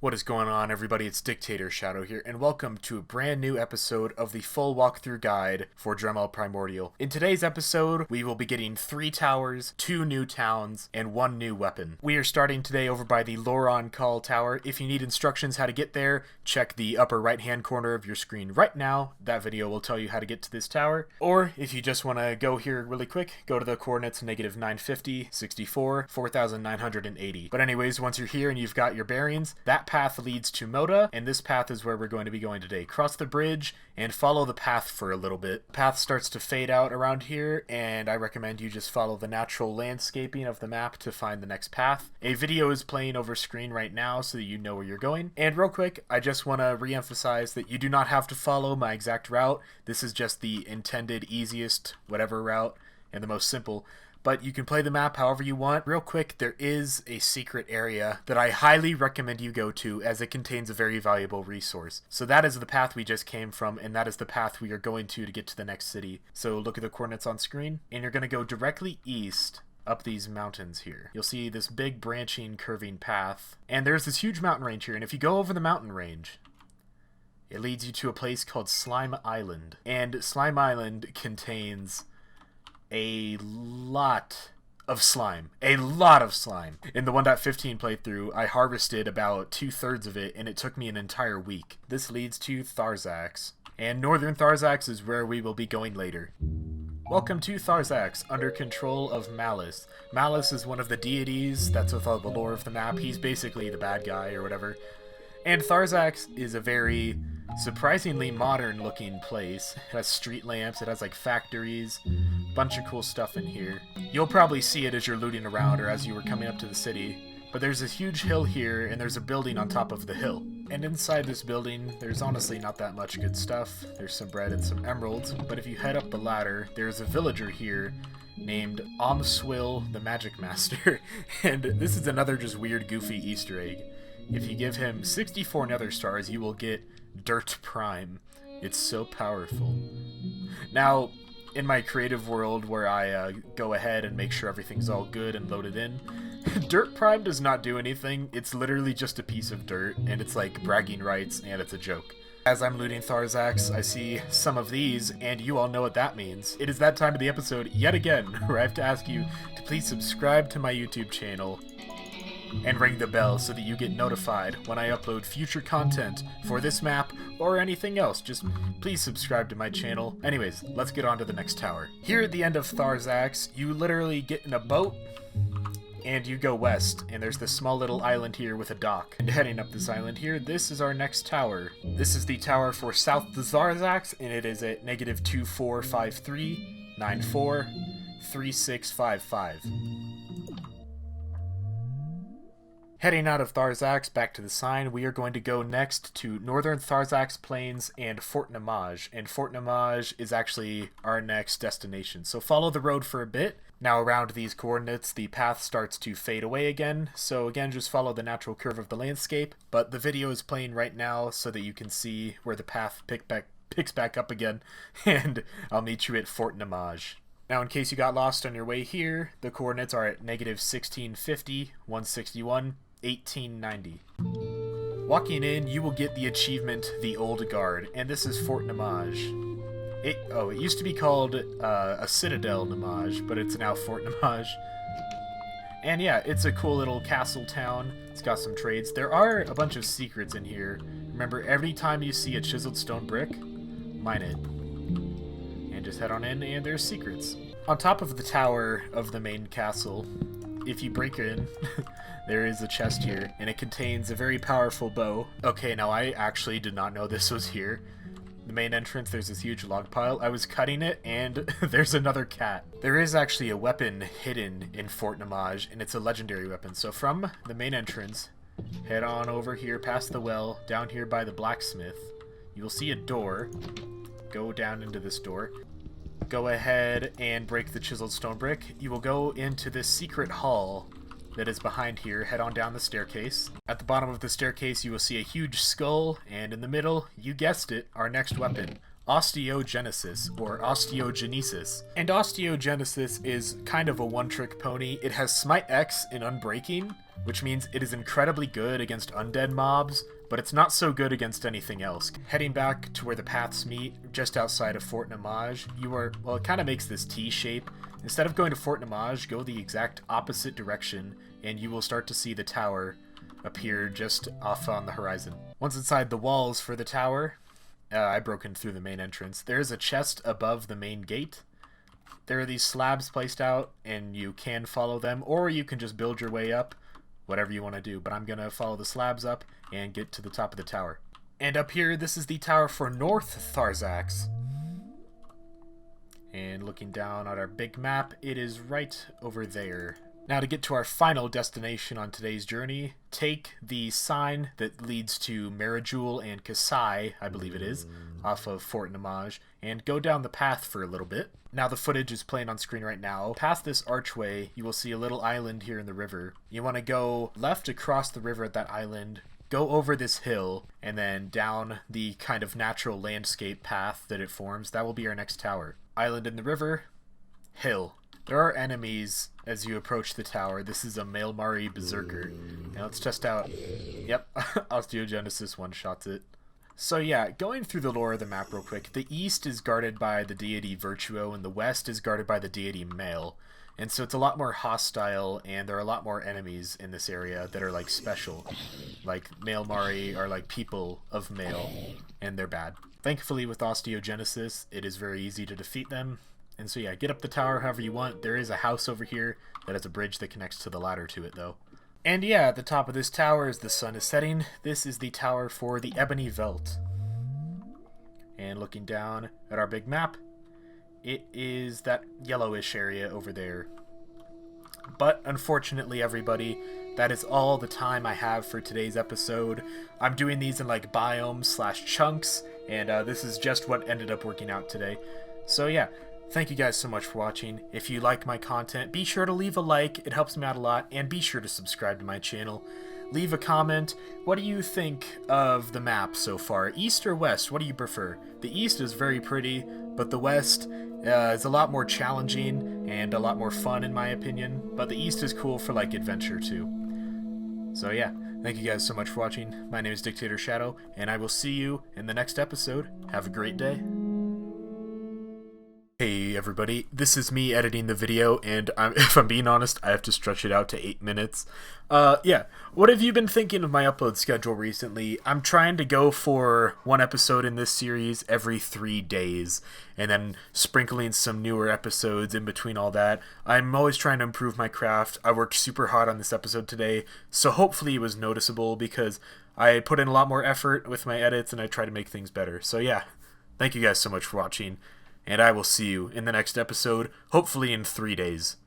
What is going on, everybody? It's Dictator Shadow here, and welcome to a brand new episode of the full walkthrough guide for Drehmal Primordial. In today's episode, we will be getting 3 towers, 2 new towns, and 1 new weapon. We are starting today over by the Loron Call Tower. If you need instructions how to get there, check the upper right-hand corner of your screen right now. That video will tell you how to get to this tower. Or, if you just want to go here really quick, go to the coordinates -950, 64, 4,980. But anyways, once you're here and you've got your bearings, that path leads to Moda, and this path is where we're going to be going today. Cross the bridge and follow the path for a little bit. Path starts to fade out around here, and I recommend you just follow the natural landscaping of the map to find the next path. A video is playing over screen right now so that you know where you're going. And real quick, I just want to re-emphasize that you do not have to follow my exact route. This is just the intended easiest whatever route and the most simple. But you can play the map however you want. Real quick, there is a secret area that I highly recommend you go to, as it contains a very valuable resource. So that is the path we just came from, and that is the path we are going to get to the next city. So look at the coordinates on screen, and you're going to go directly east up these mountains here. You'll see this big branching, curving path, and there's this huge mountain range here, and if you go over the mountain range, it leads you to a place called Slime Island. And Slime Island contains a lot of slime. A lot of slime. In the 1.15 playthrough, I harvested about 2/3 of it, and it took me an entire week. This leads to Tharxax, and Northern Tharxax is where we will be going later. Welcome to Tharxax, under control of Malice. Malice is one of the deities that's with all the lore of the map. He's basically the bad guy or whatever. And Tharxax is a very surprisingly modern looking place. It has street lamps, it has like factories, bunch of cool stuff in here. You'll probably see it as you're looting around or as you were coming up to the city. But there's this huge hill here, and there's a building on top of the hill. And inside this building, there's honestly not that much good stuff. There's some bread and some emeralds, but if you head up the ladder, there's a villager here named Omswill the Magic Master. And this is another just weird, goofy Easter egg. If you give him 64 nether stars, you will get Dirt Prime. It's so powerful. Now, in my creative world where I go ahead and make sure everything's all good and loaded in, Dirt Prime does not do anything. It's literally just a piece of dirt, and it's like bragging rights, and it's a joke. As I'm looting Tharxax, I see some of these, and you all know what that means. It is that time of the episode, yet again, where I have to ask you to please subscribe to my YouTube channel and ring the bell so that you get notified when I upload future content for this map or anything else. Just please subscribe to my channel. Anyways, let's get on to the next tower. Here at the end of Tharxax, you literally get in a boat and you go west, and there's this small little island here with a dock. And heading up this island here, this is our next tower. This is the tower for South Tharxax, and it is at -2453 94 3655. Heading out of Tharxax back to the sign, we are going to go next to Northern Tharxax Plains and Fort Nimahj. And Fort Nimahj is actually our next destination. So follow the road for a bit. Now around these coordinates, the path starts to fade away again. So again, just follow the natural curve of the landscape. But the video is playing right now so that you can see where the path picks back up again. And I'll meet you at Fort Nimahj. Now, in case you got lost on your way here, the coordinates are at -1650, 161, 1890. Walking in, you will get the achievement The Old Guard, and this is Fort Nimahj. It used to be called a Citadel Nimahj, but it's now Fort Nimahj. And yeah, it's a cool little castle town. It's got some trades. There are a bunch of secrets in here. Remember, every time you see a chiseled stone brick, mine it. And just head on in, and there's secrets. On top of the tower of the main castle, if you break in, there is a chest here, and it contains a very powerful bow. Okay, now I actually did not know this was here. The main entrance, there's this huge log pile. I was cutting it, and there's another cat. There is actually a weapon hidden in Fort Nimahj, and it's a legendary weapon. So from the main entrance, head on over here past the well, down here by the blacksmith. You will see a door. Go down into this door. Go ahead and break the chiseled stone brick. You will go into this secret hall that is behind here. Head on down the staircase. At the bottom of the staircase, you will see a huge skull, and in the middle, you guessed it, our next weapon, Osteogenesis, or Osteogenesis. And Osteogenesis is kind of a one-trick pony. It has Smite X in Unbreaking, which means it is incredibly good against undead mobs, but it's not so good against anything else. Heading back to where the paths meet, just outside of Fort Nimahj, well, it kind of makes this T shape. Instead of going to Fort Nimahj, go the exact opposite direction, and you will start to see the tower appear just off on the horizon. Once inside the walls for the tower, I broke in through the main entrance. There is a chest above the main gate. There are these slabs placed out, and you can follow them, or you can just build your way up, whatever you want to do. But I'm going to follow the slabs up and get to the top of the tower. And up here, this is the tower for North Tharxax. And looking down at our big map, it is right over there. Now to get to our final destination on today's journey, take the sign that leads to Marajul and Kasai, I believe it is, off of Fort Nimahj, and go down the path for a little bit. Now the footage is playing on screen right now. Past this archway, you will see a little island here in the river. You want to go left across the river at that island, go over this hill, and then down the kind of natural landscape path that it forms. That will be our next tower. Island in the river, hill. There are enemies as you approach the tower. This is a Maelmari Berserker. Now let's test out. Yep, Osteogenesis one-shots it. So yeah, going through the lore of the map real quick, the east is guarded by the deity Virtuo, and the west is guarded by the deity Mael. And so it's a lot more hostile, and there are a lot more enemies in this area that are like special. Like Maelmari are like people of Mael, and they're bad. Thankfully with Osteogenesis, it is very easy to defeat them. And so yeah, get up the tower however you want. There is a house over here that has a bridge that connects to the ladder to it though. And yeah, at the top of this tower as the sun is setting, this is the tower for the Ebony Veldt. And looking down at our big map, it is that yellowish area over there. But unfortunately everybody, that is all the time I have for today's episode. I'm doing these in like biomes/chunks, and this is just what ended up working out today. So yeah. Thank you guys so much for watching. If you like my content, be sure to leave a like. It helps me out a lot. And be sure to subscribe to my channel. Leave a comment. What do you think of the map so far? East or west? What do you prefer? The east is very pretty, but the west is a lot more challenging and a lot more fun in my opinion. But the east is cool for like adventure too. So yeah, thank you guys so much for watching. My name is Dictator Shadow, and I will see you in the next episode. Have a great day. Hey everybody, this is me editing the video, and if I'm being honest, I have to stretch it out to 8 minutes. Yeah, what have you been thinking of my upload schedule recently? I'm trying to go for one episode in this series every 3 days, and then sprinkling some newer episodes in between all that. I'm always trying to improve my craft. I worked super hard on this episode today, so hopefully it was noticeable because I put in a lot more effort with my edits and I try to make things better. So yeah, thank you guys so much for watching. And I will see you in the next episode, hopefully in 3 days.